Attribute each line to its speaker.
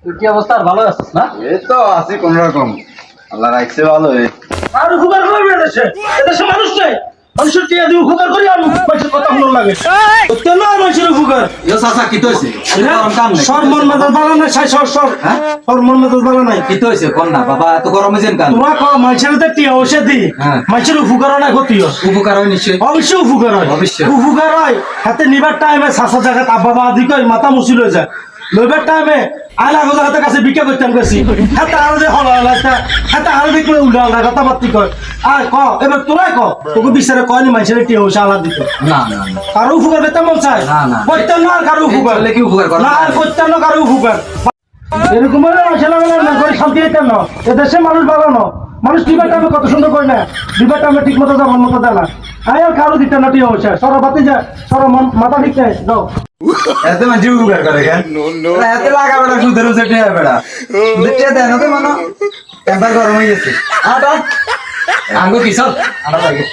Speaker 1: তুই কি অবস্থা? আর ভালো আছিস না?
Speaker 2: এই তো আছি কোন রকম, আল্লাহ রাখছে ভালো।
Speaker 3: আর উপকার করবে এদেশে, এদেশে মানুষ নেই, মানুষের টিয়া দিয়ে উপকার করি আর মানুষের কথা ভালো লাগে কেন? আর মানুষের উপকার
Speaker 1: ইয়ো চাচা কি হইছে? গরম কাম নাই।
Speaker 3: সর মন মেজাজ বালা নাই, সাই সর সর
Speaker 1: হ্যাঁ?
Speaker 3: সর মন মেজাজ বালা নাই।
Speaker 1: কি হইছে কোন না বাবা, এত গরমে যেন কান?
Speaker 3: তোরা ক মানুষের তো টিয়া ওষে দি,
Speaker 1: হ্যাঁ।
Speaker 3: মানুষের উপকার হয় না ক্ষতি হয়?
Speaker 1: উপকার হয় নিশ্চয়।
Speaker 3: অবশ্যই উপকার হয়,
Speaker 1: অবশ্যই।
Speaker 3: উপকার হয়। হাতে নিবার টাইমে সাসা জায়গা আব্বা বা আদি কই মাথা মুসিল হয়ে যায়। লইবার টাইমে আইলা গোজা হাতে কাছে বিক্রি করতাম গেছি, হাতে আরো যে হলা হলা হাতে আরো দেখলে উল্টা উল্টা কথা বার্তি কয়। আর ক এবার তোরাই ক, তোকে বিচারে কয়নি মানুষের টিয়া ওষে আলাদ দিত?
Speaker 1: না না না।
Speaker 3: কারো উপকার পেতে মন চায়
Speaker 1: না, না।
Speaker 3: করতেন না, আর কারো উপকার
Speaker 1: করলে কি উপকার করে?
Speaker 3: না, আর করতেন না কারো উপকার। এরকম হলে মশলা না করে শান্তি হইতেন না। এদেশে মানুষ ভালো না, মানুষ দিবার টাইমে কত সুন্দর করে না, দিবার টাইমে ঠিক মতো যাবার মতো দেয় না। আর কারো দিতে না টিয়া হচ্ছে সরা বাতি যায়, সরা মাথা ঠিক নাই যাও।
Speaker 2: এতে মানুষ উপকার করে কেন? এতে লাগা বেড়া সুদের উচেটে বেড়া দেখতে দেন তো মানো টেম্পার গরম হয়ে গেছে।
Speaker 1: আঙ্গো কি চল? আনা লাগে।